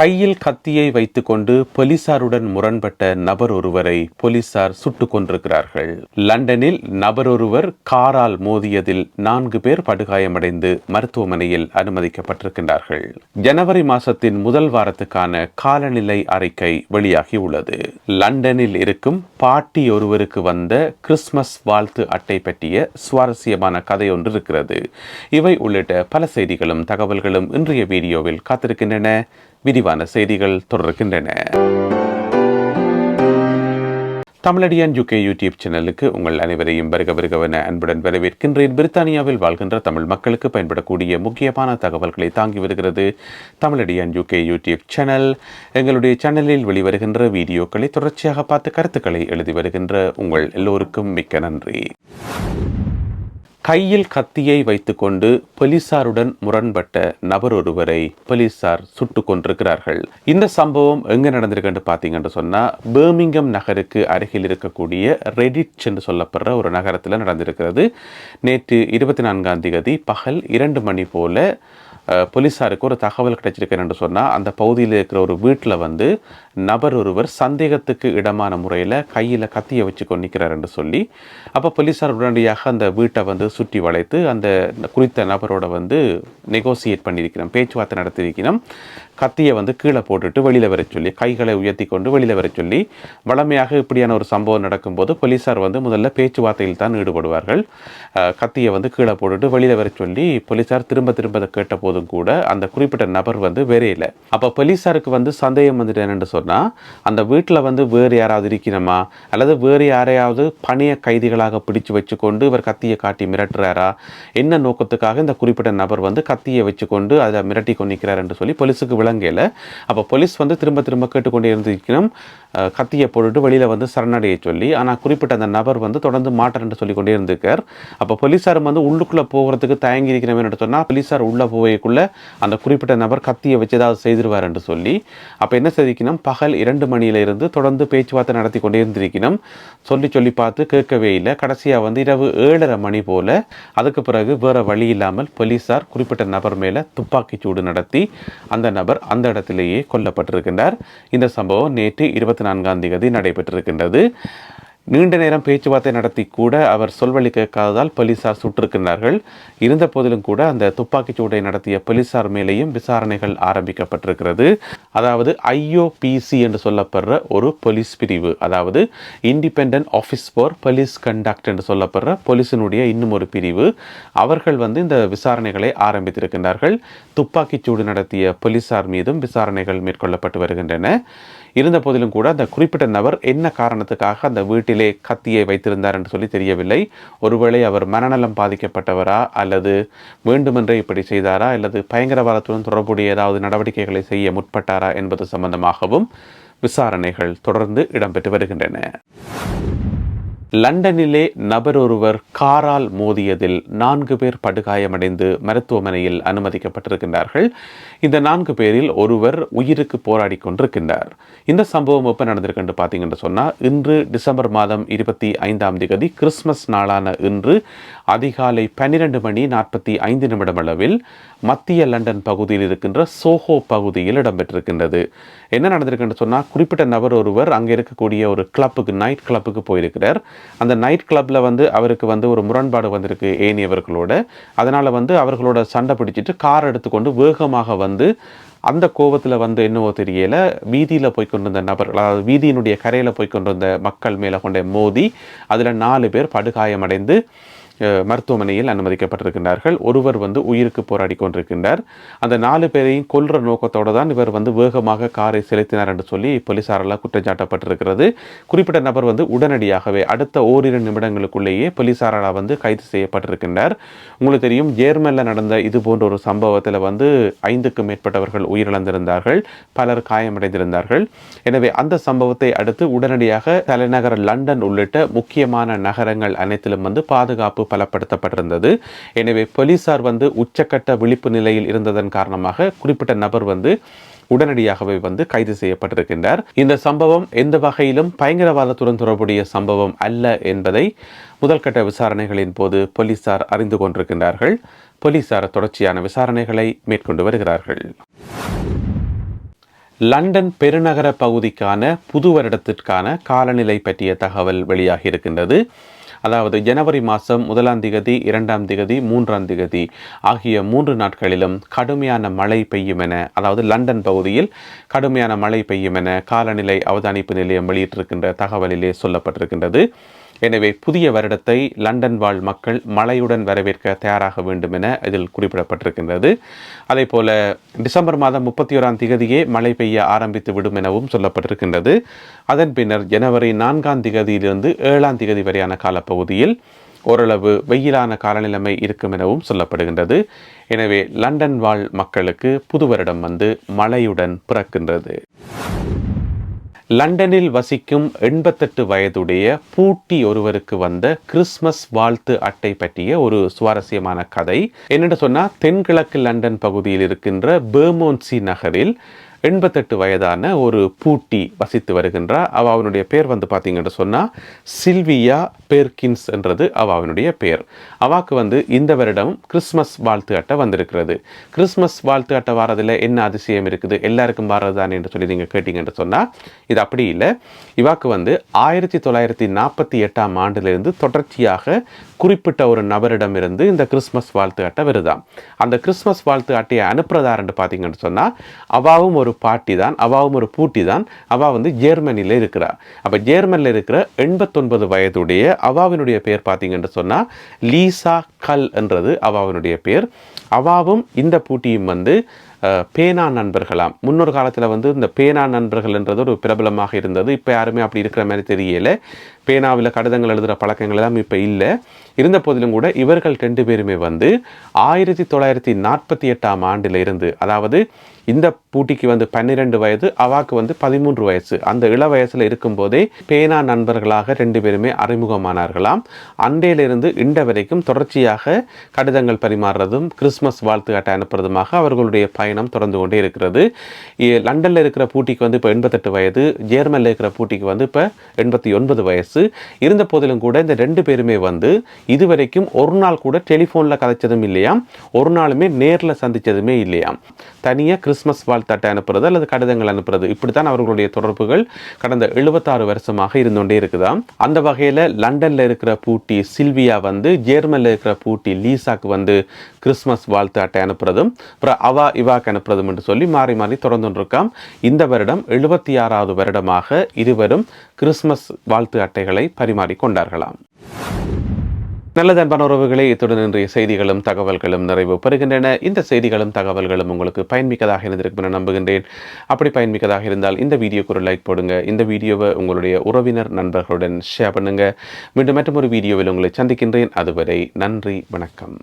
கையில் கத்தியை வைத்துக்கொண்டு போலீசாருடன் முரண்பட்ட நபர் ஒருவரை போலீசார் சுட்டுக் கொண்டிருக்கிறார்கள். லண்டனில் நபர் ஒருவர் காரால் மோதியதில் 4 பேர் படுகாயமடைந்து மருத்துவமனையில் அனுமதிக்கப்பட்டிருக்கின்றார்கள். ஜனவரி மாதத்தின் முதல் வாரத்துக்கான காலநிலை அறிக்கை வெளியாகியுள்ளது. லண்டனில் இருக்கும் பாட்டி ஒருவருக்கு வந்த கிறிஸ்துமஸ் வாழ்த்து அட்டை பற்றிய சுவாரஸ்யமான கதை ஒன்று இருக்கிறது. இவை உள்ளிட்ட பல செய்திகளும் தகவல்களும் இன்றைய வீடியோவில் காத்திருக்கின்றன. விரிவான செய்திகள் தொடர்கின்றன. தமிழடியான் UK யூடியூப் சேனலுக்கு உங்கள் அனைவரையும் வருகவென அன்புடன் வரவேற்கின்றேன். பிரித்தானியாவில் வாழ்கின்ற தமிழ் மக்களுக்கு பயன்படக்கூடிய முக்கியமான தகவல்களை தாங்கி வருகிறது தமிழடியான் UK யூடியூப் சேனல். எங்களுடைய சேனலில் வெளிவருகின்ற வீடியோக்களை தொடர்ச்சியாக பார்த்து கருத்துக்களை எழுதி வருகின்ற உங்கள் எல்லோருக்கும் மிக்க நன்றி. கையில் கத்தியை வைத்துக்கொண்டு போலீசாருடன் முரண்பட்ட நபர் ஒருவரை போலீசார் சுட்டுக் கொண்டிருக்கிறார்கள். இந்த சம்பவம் எங்க நடந்திருக்குன்னு பார்த்தீங்கன்னு சொன்னா, பர்மிங்ஹாம் நகருக்கு அருகில் இருக்கக்கூடிய ரெடிட்ச் என்று சொல்லப்படுற ஒரு நகரத்தில் நடந்திருக்கிறது. நேற்று 24ஆம் தேதி பகல் 2 மணி போல போலீசாருக்கு ஒரு தகவல் கிடைச்சிருக்கேன் என்று சொன்னால், அந்த பகுதியில் இருக்கிற ஒரு வீட்டில் நபர் ஒருவர் சந்தேகத்துக்கு இடமான முறையில் கையில் கத்தியை வச்சு கொண்டிருக்கிறார் என்று சொல்லி, அப்போ போலீசார் உடனடியாக அந்த வீட்டை சுற்றி வளைத்து அந்த குறித்த நபரோட நெகோசியேட் பண்ணியிருக்கிறோம், பேச்சுவார்த்தை நடத்தியிருக்கிறோம். கத்தியை கீழே போட்டுட்டு வெளியில் வர சொல்லி, கைகளை உயர்த்தி கொண்டு வெளியில் வர சொல்லி, வளமையாக இப்படியான ஒரு சம்பவம் நடக்கும்போது போலீசார் முதல்ல பேச்சுவார்த்தையில் தான் ஈடுபடுவார்கள். கத்தியை கீழே போட்டுட்டு வெளியில் வர சொல்லி போலீசார் திரும்ப கேட்ட போதும் கூட அந்த குறிப்பிட்ட நபர் வேறே இல்லை. அப்போ போலீசாருக்கு சந்தேகம் என்னென்னு சொன்னால், அந்த வீட்டில் வேறு யாராவது இருக்கணுமா, அல்லது வேறு யாரையாவது பணிய கைதிகளாக பிடிச்சு வச்சுக்கொண்டு இவர் கத்தியை காட்டி மிரட்டுறாரா, என்ன நோக்கத்துக்காக இந்த குறிப்பிட்ட நபர் கத்தியை வச்சுக்கொண்டு அதை மிரட்டி கொண்டிருக்கிறார் என்று சொல்லி போலீஸுக்கு விளங்கல. அப்போ போலீஸ் திரும்ப கேட்டுக்கொண்டே இருந்திருக்கணும், கத்தியை போட்டுட்டு வெளியில் சரணடைய சொல்லி. ஆனால் குறிப்பிட்ட அந்த நபர் தொடர்ந்து மாட்டர் என்று சொல்லி கொண்டே இருந்திருக்கார். அப்போ போலீஸார் உள்ளுக்குள்ளே போகிறதுக்கு தயங்கி இருக்கிறவன் என்று சொன்னால், போலீஸார் உள்ளே போகக்குள்ள அந்த குறிப்பிட்ட நபர் கத்தியை வச்சு ஏதாவது செய்திருவார் என்று சொல்லி, அப்போ என்ன செய்திக்கணும், பகல் 2 மணியிலிருந்து தொடர்ந்து பேச்சுவார்த்தை நடத்தி கொண்டே இருந்திருக்கணும். சொல்லி பார்த்து கேட்கவே இல்லை. கடைசியாக இரவு 7:30 மணி போல, அதுக்கு பிறகு வேறு வழி இல்லாமல் போலீஸார் குறிப்பிட்ட நபர் மேலே துப்பாக்கி சூடு நடத்தி அந்த நபர் அந்த இடத்திலேயே கொல்லப்பட்டிருக்கின்றார். இந்த சம்பவம் நேற்று 24ஆம் தேதி நடைபெற்றிருக்கின்றது. நீண்ட நேரம் பேச்சுவார்த்தை நடத்தி கூட அவர் சொல்வழி கேட்காததால் போலீசார் சுட்டிருக்கின்றார்கள். இருந்த போதிலும் கூட அந்த துப்பாக்கி சூட்டை நடத்திய போலீசார் மேலேயும் விசாரணைகள் ஆரம்பிக்கப்பட்டிருக்கிறது. அதாவது IOPC என்று சொல்லப்படுற ஒரு போலீஸ் பிரிவு, அதாவது independent office for police conduct என்று சொல்லப்படுற போலீஸினுடைய இன்னும் ஒரு பிரிவு, அவர்கள் இந்த விசாரணைகளை ஆரம்பித்திருக்கின்றார்கள். துப்பாக்கி சூடு நடத்திய போலீசார் மீதும் விசாரணைகள் மேற்கொள்ளப்பட்டு வருகின்றன. இருந்த போதிலும் கூட அந்த குறிப்பிட்ட நபர் என்ன காரணத்துக்காக அந்த வீட்டிலே கத்தியை வைத்திருந்தார் என்று சொல்லி தெரியவில்லை. ஒருவேளை அவர் மனநலம் பாதிக்கப்பட்டவரா, அல்லது வேண்டுமென்றே இப்படி செய்தாரா, அல்லது பயங்கரவாதத்துடன் தொடர்புடைய ஏதாவது நடவடிக்கைகளை செய்ய முற்பட்டாரா என்பது சம்பந்தமாகவும் விசாரணைகள் தொடர்ந்து இடம்பெற்று வருகின்றன. லண்டனிலே நபர் ஒருவர் காரால் மோதியதில் 4 பேர் படுகாயமடைந்து மருத்துவமனையில் அனுமதிக்கப்பட்டிருக்கின்றார்கள். இந்த 4 பேரில் ஒருவர் உயிருக்கு போராடி கொண்டிருக்கின்றார். இந்த சம்பவம் எப்போ நடந்திருக்கு பார்த்தீங்கன்னு சொன்னால், இன்று டிசம்பர் மாதம் 25ஆம் தேதி கிறிஸ்துமஸ் நாளான இன்று அதிகாலை 12:45 அளவில் மத்திய லண்டன் பகுதியில் இருக்கின்ற சோஹோ பகுதியில் இடம்பெற்றிருக்கின்றது. என்ன நடந்திருக்குன்னு சொன்னால், குறிப்பிட்ட நபர் ஒருவர் அங்கே இருக்கக்கூடிய ஒரு கிளப்புக்கு, நைட் கிளப்புக்கு போயிருக்கிறார். அந்த நைட் கிளப்பில் அவருக்கு ஒரு முரண்பாடு வந்திருக்கு ஏனியவர்களோட. அதனால் அவர்களோட சண்டை பிடிச்சிட்டு கார் எடுத்துக்கொண்டு வேகமாக அந்த கோபத்தில் என்னவோ தெரியல, வீதியில் போய்கொண்டிருந்த நபர்கள், அதாவது வீதியினுடைய கரையில் போய்கொண்டிருந்த மக்கள் மேலே கொண்ட மோதி அதில் 4 பேர் படுகாயமடைந்து மருத்துவமனையில் அனுமதிக்கப்பட்டிருக்கின்றார்கள். ஒருவர் உயிருக்கு போராடி கொண்டிருக்கின்றார். அந்த 4 பேரையும் கொல்ற நோக்கத்தோடு தான் இவர் வேகமாக காரை செலுத்தினார் என்று சொல்லி போலீசாரால் குற்றம் சாட்டப்பட்டிருக்கிறது. குறிப்பிட்ட நபர் உடனடியாகவே அடுத்த ஓரிரு நிமிடங்களுக்குள்ளேயே போலீசாரால் கைது செய்யப்பட்டிருக்கின்றார். உங்களுக்கு தெரியும், ஜேர்மனில் நடந்த இது போன்ற ஒரு சம்பவத்தில் 5க்கும் மேற்பட்டவர்கள் உயிரிழந்திருந்தார்கள், பலர் காயமடைந்திருந்தார்கள். எனவே அந்த சம்பவத்தை அடுத்து உடனடியாக தலைநகர் லண்டன் உள்ளிட்ட முக்கியமான நகரங்கள் அனைத்திலும் பாதுகாப்பு பலப்படுத்தப்பட்டிருந்தது. எனவே போலீசார் உச்சக்கட்ட விழிப்பு நிலையில் இருந்ததன் காரணமாக குறிப்பிட்ட நபர் உடனடியாகவே கைது செய்யப்பட்டிருக்கின்றார். இந்த சம்பவம் எந்த வகையிலும் பயங்கரவாதத்துடன் தொடர்புடைய சம்பவம் அல்ல என்பதை முதல்கட்ட விசாரணைகளின் போது போலீசார் அறிந்து கொண்டிருக்கின்றார்கள். போலீசார் தொடர்ச்சியான விசாரணைகளை மேற்கொண்டு வருகிறார்கள். லண்டன் பெருநகர பகுதிக்கான புது வருடத்திற்கான காலநிலை பற்றிய தகவல் வெளியாகி இருக்கின்றது. அதாவது ஜனவரி மாதம் 1ஆம் திகதி 2ஆம் திகதி 3ஆம் திகதி ஆகிய 3 நாட்களிலும் கடுமையான மழை பெய்யும் என, அதாவது லண்டன் பகுதியில் கடுமையான மழை பெய்யும் என காலநிலை அவதானிப்பு நிலையம் வெளியிட்டிருக்கின்ற தகவலிலே சொல்லப்பட்டிருக்கின்றது. எனவே புதிய வருடத்தை லண்டன் வாழ் மக்கள் மழையுடன் வரவேற்க தயாராக வேண்டும் என இதில் குறிப்பிடப்பட்டிருக்கின்றது. அதே போல டிசம்பர் மாதம் 31ஆம் திகதியே மழை பெய்ய ஆரம்பித்து விடும் எனவும் சொல்லப்பட்டிருக்கின்றது. அதன் பின்னர் ஜனவரி 4ஆம் திகதியிலிருந்து 7ஆம் திகதி வரையான காலப்பகுதியில் ஓரளவு வெயிலான காலநிலைமை இருக்கும் எனவும் சொல்லப்படுகின்றது. எனவே லண்டன் வாழ் மக்களுக்கு புது வருடம் மழையுடன் பிறக்கின்றது. லண்டனில் வசிக்கும் 88 வயதுடைய பூட்டி ஒருவருக்கு வந்த கிறிஸ்மஸ் வாழ்த்து அட்டை பற்றிய ஒரு சுவாரஸ்யமான கதை. என்னென்னு சொன்னால், தென்கிழக்கு லண்டன் பகுதியில் இருக்கின்ற பெர்மோன்சி நகரில் 88 வயதான ஒரு பூட்டி வசித்து வருகின்றார். அவனுடைய பேர் பார்த்தீங்கன்னு சொன்னால் சில்வியா பெர்கின்ஸ் என்றது அவனுடைய பேர். அவாக்கு இந்த வருடம் கிறிஸ்மஸ் வாழ்த்து அட்டை வந்திருக்கிறது. கிறிஸ்மஸ் வாழ்த்து அட்டை வாரதில் என்ன அதிசயம் இருக்குது, எல்லாருக்கும் வாரதுதான் என்று சொல்லி நீங்கள் கேட்டீங்கன்னு சொன்னால், இது அப்படி இல்லை. இவாக்கு 1948ஆம் ஆண்டிலிருந்து தொடர்ச்சியாக குறிப்பிட்ட ஒரு நபரிடமிருந்து இந்த கிறிஸ்மஸ் வாழ்த்து அட்டை வருதாம். அந்த கிறிஸ்மஸ் வாழ்த்து அட்டையை அனுப்புறதாருன்னு பார்த்தீங்கன்னு சொன்னால், அவாவும் ஒரு பாட்டி தான், அவாவும் ஒரு பூட்டி தான். அவா ஜெர்மனியில் இருக்கிறார். அப்போ ஜெர்மனியில் இருக்கிற 89 வயதுடைய அவாவினுடைய பேர் பார்த்தீங்கன்னு சொன்னால் லீசா கல் என்றது அவாவினுடைய பேர். அவாவும் இந்த பூட்டியும் பேனா நண்பர்களாம். முன்னொரு காலத்தில் இந்த பேனா நண்பர்கள் என்றது ஒரு பிரபலமாக இருந்தது. இப்போ யாருமே அப்படி இருக்கிற மாதிரி தெரியல. பேனாவில் கடிதங்கள் எழுதுகிற பழக்கங்கள் எல்லாம் இப்போ இல்லை. இருந்த போதிலும் கூட இவர்கள் 2 பேருமே 1948ஆம் ஆண்டில் இருந்து, அதாவது இந்த பூட்டிக்கு 12 வயது, அவாக்கு 13 வயசு, அந்த இள வயசில் இருக்கும்போதே பேனா நண்பர்களாக 2 பேருமே அறிமுகமானார்களாம். அண்டையிலிருந்து இன்ற வரைக்கும் தொடர்ச்சியாக கடிதங்கள் பரிமாறுறதும் கிறிஸ்மஸ் வாழ்த்து அட்டை அனுப்புறதுமாக அவர்களுடைய பயணம் தொடர்ந்து கொண்டே இருக்கிறது. லண்டனில் இருக்கிற பூட்டிக்கு இப்போ 88 வயது, ஜெர்மனில் இருக்கிற பூட்டிக்கு இப்போ 89 வயசு. இருந்த போதிலும் கூட இந்த 2 பேருமே இதுவரைக்கும் ஒரு நாள் கூட டெலிஃபோனில் கதைச்சதும் இல்லையாம், ஒரு நாளுமே நேரில் சந்தித்ததுமே இல்லையாம். தனியாக கிறிஸ்மஸ் வாழ்த்து அட்டை அனுப்புறது அல்லது கடிதங்கள் அனுப்புறது, இப்படித்தான் அவர்களுடைய தொடர்புகள் கடந்த 76 வருஷமாக இருந்துകൊண்டே இருக்குதாம். அந்த வகையில் லண்டனில் இருக்கிற பூட்டி சில்வியா ஜெர்மனில் இருக்கிற பூட்டி லீசாக்கு கிறிஸ்மஸ் வாழ்த்து அட்டை அனுப்புறதும் அப்புறம் இவாக்கு அனுப்புறதும் என்று சொல்லி மாறி மாறி தொடர்ந்து இருக்காம். இந்த வருடம் 76வது வருடமாக இருவரும் கிறிஸ்மஸ் வாழ்த்து அட்டைகளை பரிமாறிக்கொண்டார்களாம். நல்லது அன்பான உறவுகளே, இத்துடன் இன்றைய செய்திகளும் தகவல்களும் நிறைவு பெறுகின்றன. இந்த செய்திகளும் தகவல்களும் உங்களுக்கு பயன்மிக்கதாக இருந்திருக்கும் என நம்புகின்றேன். அப்படி பயன்மிக்கதாக இருந்தால் இந்த வீடியோக்கு ஒரு லைக் போடுங்க. இந்த வீடியோவை உங்களுடைய உறவினர் நண்பர்களுடன் ஷேர் பண்ணுங்க. மீண்டும் மற்றொரு வீடியோவில் உங்களை சந்திக்கின்றேன். அதுவரை நன்றி, வணக்கம்.